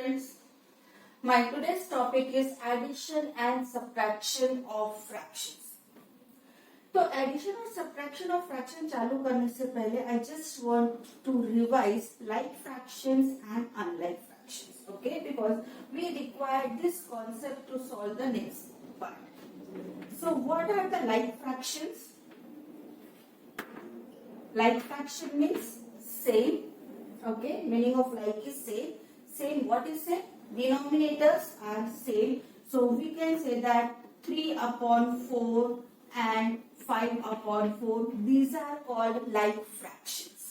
students. My today's topic is addition and subtraction of fractions. तो addition और subtraction of fraction चालू करने से पहले I just want to revise like fractions and unlike fractions, okay, because we require this concept to solve the next part. So what are the like fractions? Like fraction means same, okay, meaning of like is same. What is same? Denominators are same, so we can say that 3 upon 4 and 5 upon 4, these are called like fractions,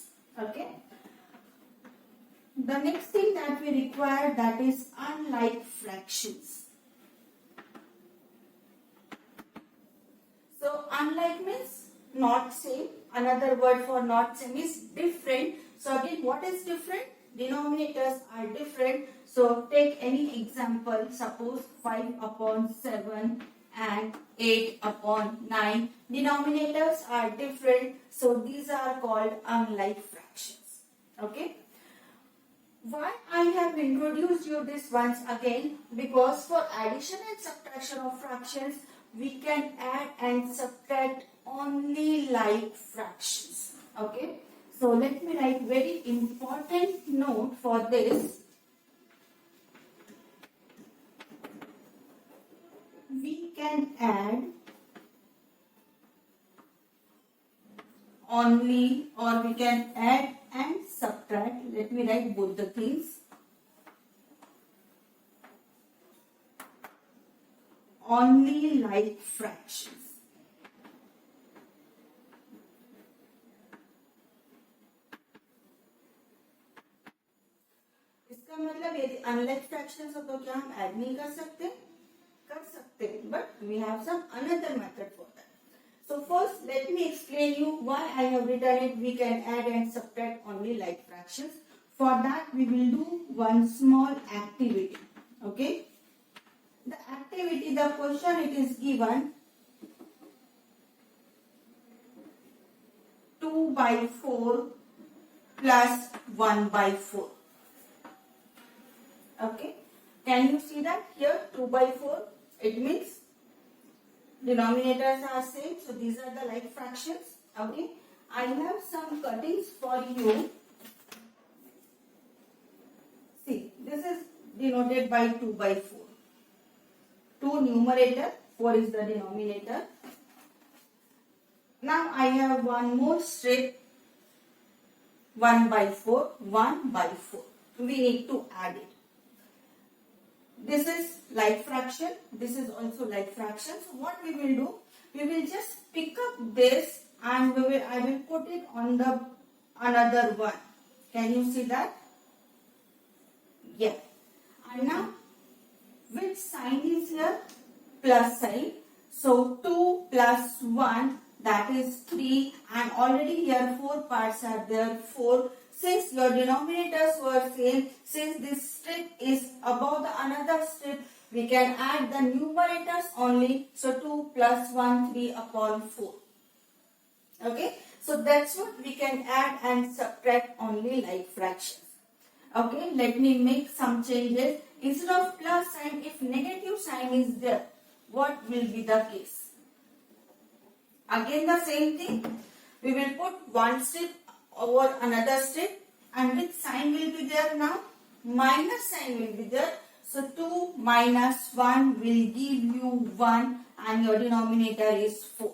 okay. The next thing that we require, that is unlike fractions. So unlike means not same. Another word for not same is different. So again, what is different? Denominators are different. So take any example. Suppose 5 upon 7 and 8 upon 9. Denominators are different. So these are called unlike fractions. Okay. Why I have introduced you this once again? Because for addition and subtraction of fractions, we can add and subtract only like fractions. Okay. So let me write very important note for this. We can add only, or we can add and subtract. Let me write both the things. Only like fractions. इसका मतलब यदि unlike fractions हो तो क्या हम add नहीं कर सकते? कर सकते, but we have some another method for that. So first let me explain you why I have written it. We can add and subtract only like fractions. For that we will do one small activity. Okay. The activity, the question, it is given 2 by 4 plus 1 by 4. Okay. Can you see that here 2 by 4? It means denominators are same. So these are the like fractions. Okay. I have some cuttings for you. See, this is denoted by 2 by 4. 2 numerator, 4 is the denominator. Now I have one more strip, 1 by 4, 1 by 4. We need to add it. This is like fraction, this is also like fraction. So what we will do, we will just pick up this and I will put it on the another one. Can you see that? Yeah. And now which sign is here? Plus sign. So 2 plus 1, that is 3, and already here 4 parts are there, 4. Since your denominators were same, since this strip is above the another strip, we can add the numerators only. So 2 plus 1, 3 upon 4. Okay. So that's what we can add and subtract only like fractions. Okay. Let me make some changes. Instead of plus sign, if negative sign is there, what will be the case? Again the same thing. We will put one strip over another strip, and which sign will be there now? Minus sign will be there. So 2 minus 1 will give you 1, and your denominator is 4.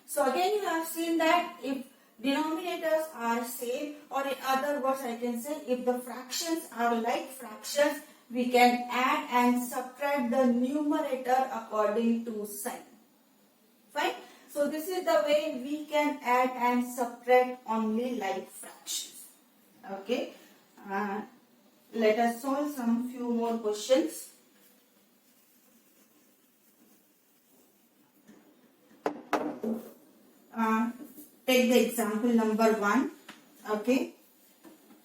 So again you have seen that if denominators are same, or in other words I can say if the fractions are like fractions, we can add and subtract the numerator according to sign. Fine. So this is the way we can add and subtract only like fractions. Okay. Let us solve some few more questions. Take the example number 1. Okay.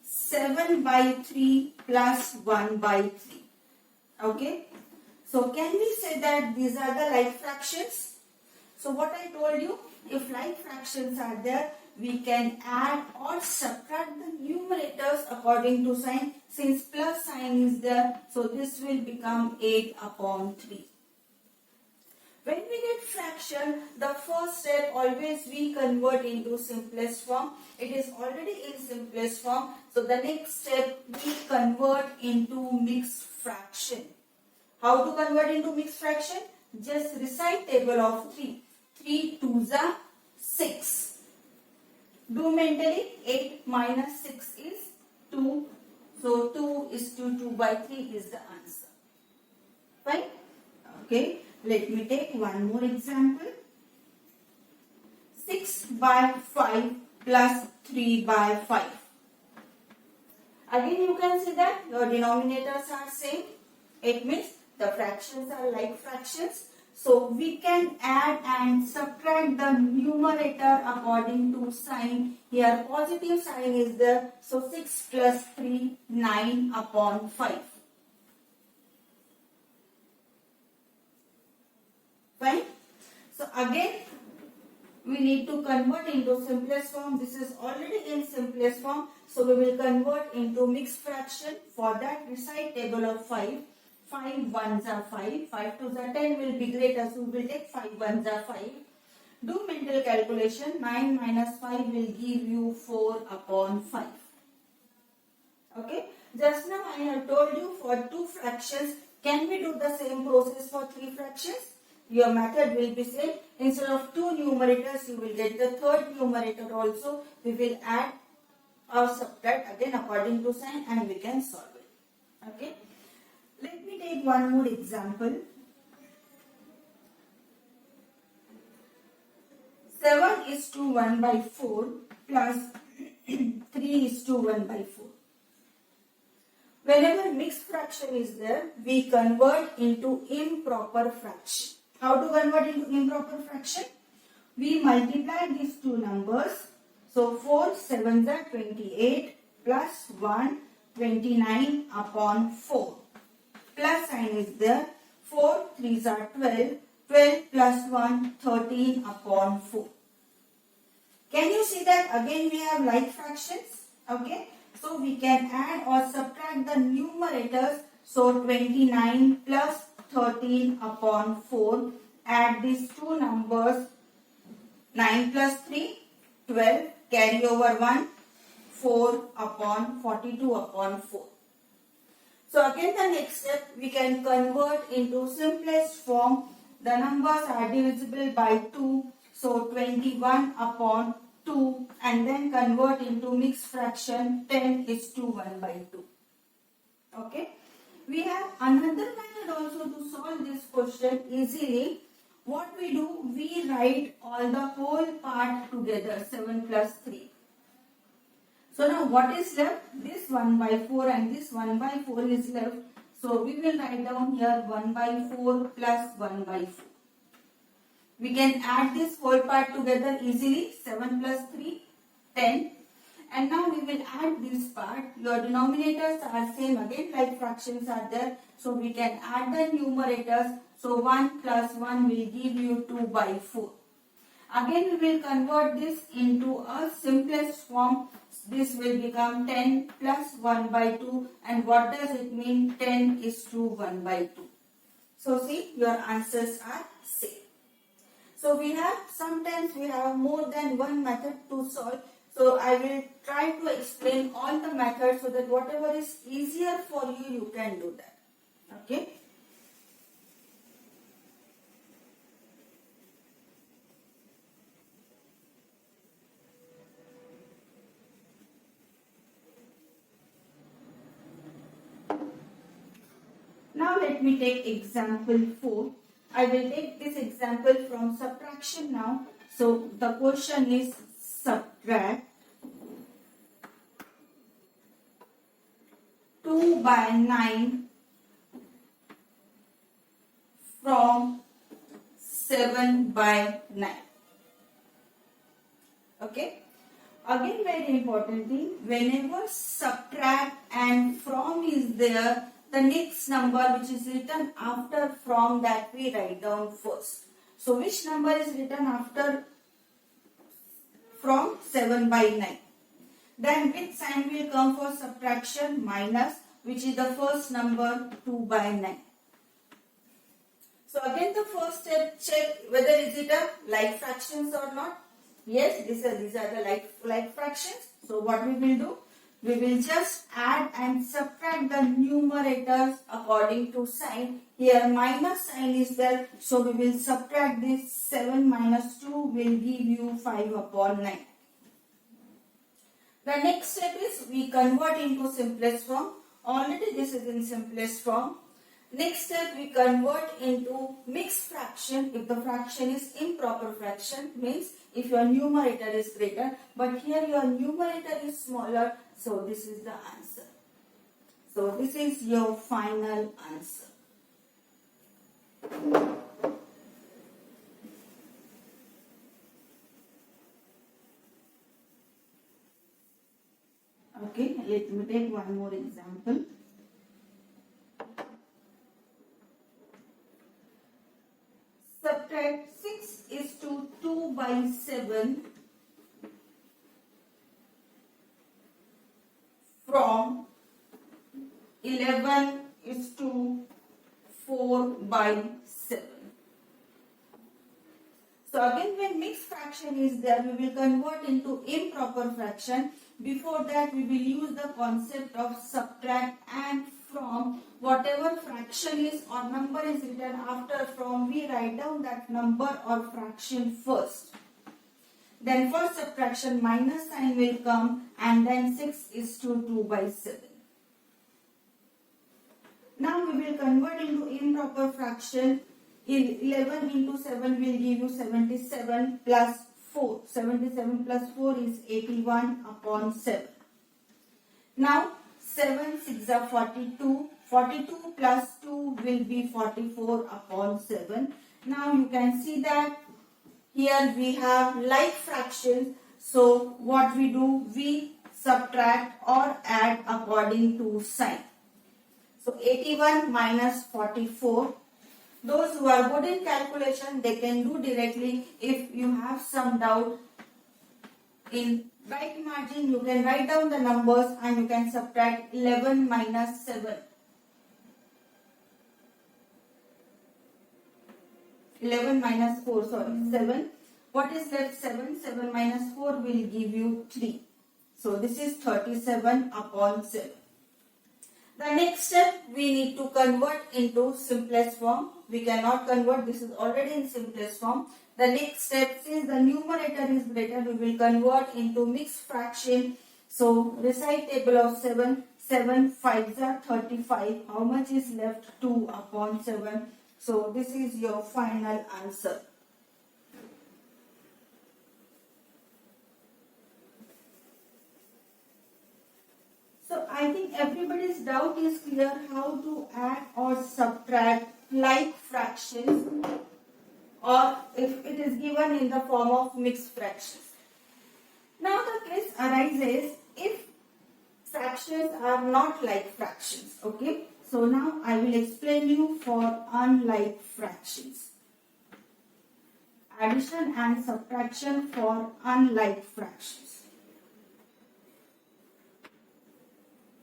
7 by 3 plus 1 by 3. Okay. So can we say that these are the like fractions? So what I told you, if like fractions are there, we can add or subtract the numerators according to sign. Since plus sign is there, so this will become 8 upon 3. When we get fraction, the first step always we convert into simplest form. It is already in simplest form. So the next step we convert into mixed fraction. How to convert into mixed fraction? Just recite table of 3. 3 2s are 6. Do mentally 8 minus 6 is 2. So 2 is to 2 by 3 is the answer. Fine? Okay. Let me take one more example. 6 by 5 plus 3 by 5. Again you can see that your denominators are same. It means the fractions are like fractions. So we can add and subtract the numerator according to sign. Here positive sign is there. So 6 plus 3, 9 upon 5. Fine. So again we need to convert into simplest form. This is already in simplest form. So we will convert into mixed fraction. For that recite table of 5. 5 ones are 5. 5 twos are 10 will be greater. So we will take 5 ones are 5. Do mental calculation. 9 minus 5 will give you 4 upon 5. Okay. Just now I have told you for 2 fractions. Can we do the same process for 3 fractions? Your method will be same. Instead of 2 numerators, you will get the third numerator also. We will add or subtract again according to sign and we can solve it. Okay. Let me take one more example. 7 is to 1 by 4 plus 3 is to 1 by 4. Whenever mixed fraction is there, we convert into improper fraction. How to convert into improper fraction? We multiply these two numbers. So 4 7s are 28 plus 1 29 upon 4. Plus sign is there. 4 3s are 12. 12 plus 1 13 upon 4. Can you see that again we have like fractions? Okay. So we can add or subtract the numerators. So 29 plus 13 upon 4. Add these two numbers. 9 plus 3, 12. Carry over 1, 4 upon 42 upon 4. So again the next step we can convert into simplest form. The numbers are divisible by 2. So 21 upon 2 and then convert into mixed fraction. 10 is to 1 by 2. Okay. We have another method also to solve this question easily. What we do, we write all the whole part together, 7 plus 3. So now what is left? This 1 by 4 and this 1 by 4 is left. So we will write down here 1 by 4 plus 1 by 4. We can add this whole part together easily, 7 plus 3, 10. And now we will add this part. Your denominators are same again, like fractions are there. So we can add the numerators. So 1 plus 1 will give you 2 by 4. Again we will convert this into a simplest form. This will become 10 plus 1 by 2. And what does it mean? 10 is to 1 by 2. So see, your answers are same. So we have, sometimes we have more than one method to solve. So I will try to explain all the methods so that whatever is easier for you, you can do that. Okay. Now let me take example 4. I will take this example from subtraction now. So the question is subtract 2 by 9 from 7 by 9. Okay. Again, very important thing, whenever subtract and from is there, the next number which is written after from, that we write down first. So which number is written after from? 7 by 9. Then which sign will come for subtraction? Minus, which is the first number 2 by 9. So again the first step, check whether is it a like fractions or not. Yes, these are the like fractions. So what we will do? We will just add and subtract the numerators according to sign. Here minus sign is there, so we will subtract this. 7 minus 2 will give you 5 upon 9. The next step is we convert into simplest form. Already this is in simplest form. Next step, we convert into mixed fraction if the fraction is improper fraction, means if your numerator is greater, but here your numerator is smaller, so this is the answer. So this is your final answer. Okay, let me take one more example. Subtract 6 is to 2 by 7 from 11 is to 4 by 7. So again, when mixed fraction is there, we will convert into improper fraction. Before that, we will use the concept of subtract and from. Whatever fraction is or number is written after from, we write down that number or fraction first. Then for subtraction, minus sign will come, and then 6 is to 2 by 7. Now we will convert into improper fraction. 11 into 7 will give you 77 plus 4. 77 plus 4 is 81 upon 7. Now 7 6 are 42. 42 plus 2 will be 44 upon 7. Now you can see that here we have like fractions. So what we do? We subtract or add according to sign. So 81 minus 44. Those who are good in calculation, they can do directly. If you have some doubt, in right margin you can write down the numbers and you can subtract 11 minus 7. 11 minus 4, sorry, 7. What is left? 7. 7 minus 4 will give you 3. So this is 37 upon 7. The next step, we need to convert into simplest form. We cannot convert, this is already in simplest form. The next step, since the numerator is greater, we will convert into mixed fraction. So recite table of 7. 7 5s are 35. How much is left? 2 upon 7. So this is your final answer. So I think everybody's doubt is clear how to add or subtract like fractions, or if it is given in the form of mixed fractions. Now the case arises if fractions are not like fractions. Okay. So now I will explain you for unlike fractions. Addition and subtraction for unlike fractions.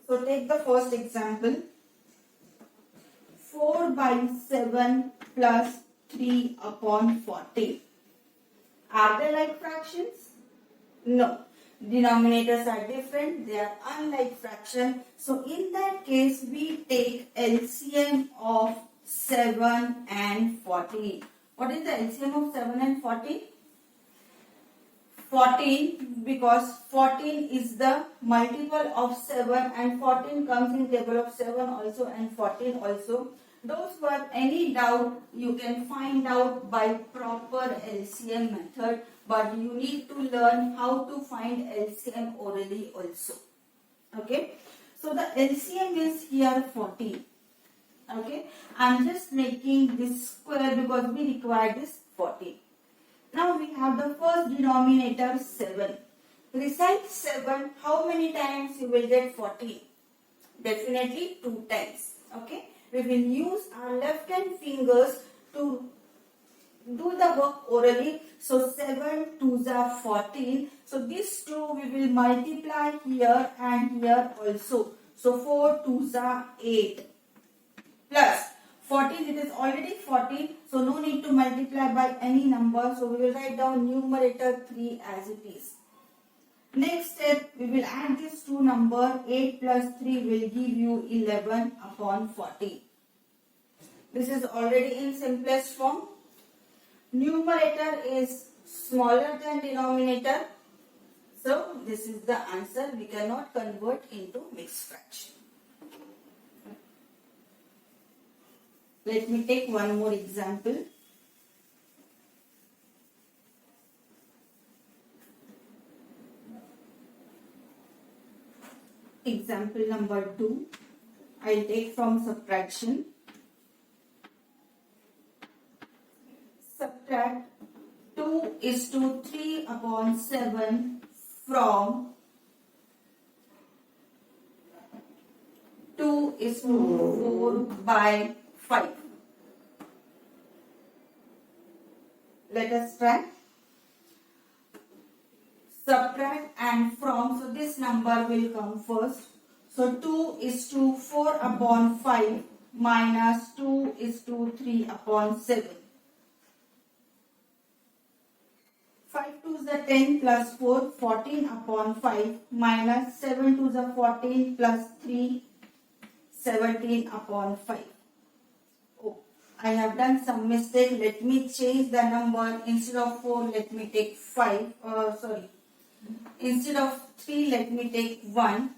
So take the first example. 4 by 7 plus 3 upon 14. Are they like fractions? No. Denominators are different. They are unlike fraction. So in that case, we take LCM of 7 and 14. What is the LCM of 7 and 14? 14, because 14 is the multiple of 7 and 14 comes in table of 7 also and 14 also. Those who have any doubt, you can find out by proper LCM method, but you need to learn how to find LCM orally also. Okay, so the LCM is here 14. Okay, I'm just making this square because we require this 14. Now we have the first denominator 7. Recite 7. How many times you will get 14? Definitely 2 times. Okay. We will use our left hand fingers to do the work orally. So 7 2s are 14. So these two we will multiply here and here also. So 4 2s are 8 plus 14. It is already 14. So no need to multiply by any number. So we will write down numerator 3 as it is. Next step, we will add these two numbers. 8 plus 3 will give you 11 upon 14. This is already in simplest form. Numerator is smaller than denominator. So this is the answer. We cannot convert into mixed fraction. Let me take one more example. Example number 2. I'll take from subtraction. Subtract 2 is to 3 upon 7 from 2 is to 4 by 5. Let us try. Subtract and from, so this number will come first. So 2 is to 4 upon 5 minus 2 is to 3 upon 7. 5 2 is the 10 plus 4, 14 upon 5 minus 7 2 is the 14 plus 3, 17 upon 5. Oh, I have done some mistake. Let me change the number. Instead of 4, let me take 5. Instead of 3, let me take 1.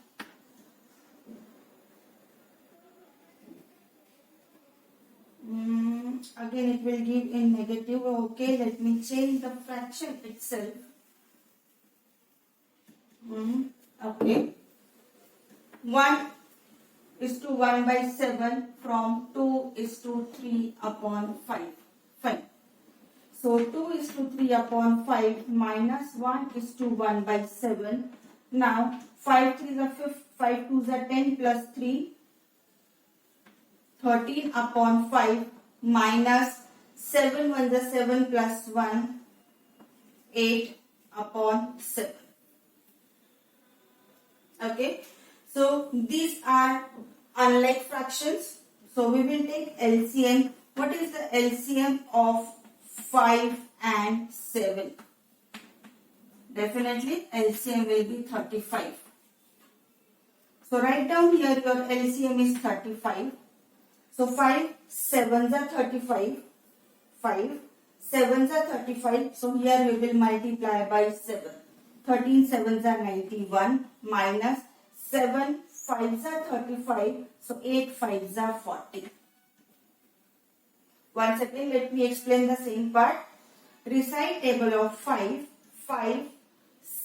Again, it will give in negative. Okay, let me change the fraction itself. Okay. 1 is to 1 by 7 from 2 is to 3 upon 5. Fine. So 2 is to 3 upon 5 minus 1 is to 1 by 7. Now 5 3 is a 5 2 is a 10 plus 3, 13 upon 5 minus 7 1 is a 7 plus 1, 8 upon 7. Okay. So these are unlike fractions. So we will take LCM. What is the LCM of 5 and 7? Definitely LCM will be 35. So write down here your LCM is 35. So 5 7s are 35. 5 7s are 35. So here we will multiply by 7. 13 7s are 91 minus 7 5s are 35. So 8 5s are 40. Once again, let me explain the same part. Recite table of 5. 5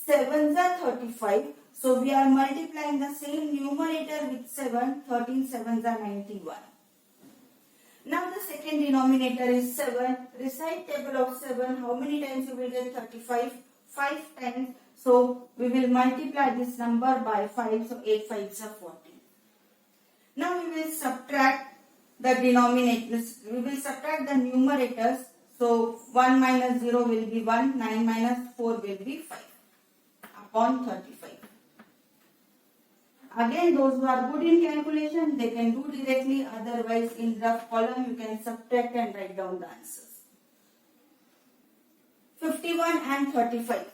7s are 35. So we are multiplying the same numerator with 7. 13 7s are 91. Now the second denominator is 7. Recite table of 7. How many times you will get 35? 5 times. So we will multiply this number by 5. So 8 5s are 40. Now we will subtract the denominators. We will subtract the numerators. So 1 minus 0 will be 1. 9 minus 4 will be 5 upon 35. Again, those who are good in calculation, they can do directly. Otherwise, in rough column, you can subtract and write down the answers. 51 and 35.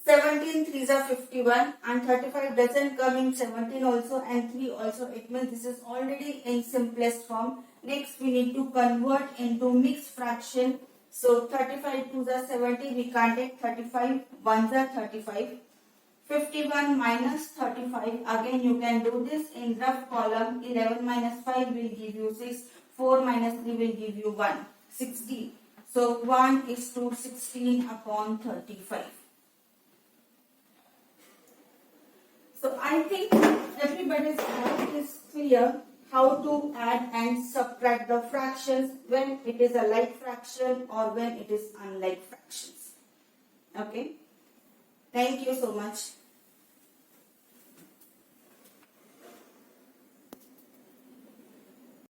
17 3s are 51 and 35 doesn't come in 17 also and 3 also. It means this is already in simplest form. Next, we need to convert into mixed fraction. So 35 2s are 70. We can't take 35. 1s are 35. 51 minus 35. Again, you can do this in rough column. 11 minus 5 will give you 6. 4 minus 3 will give you 1. 16. So 1 is to 16 upon 35. So I think everybody's mind is clear how to add and subtract the fractions when it is a like fraction or when it is unlike fractions. Okay. Thank you so much.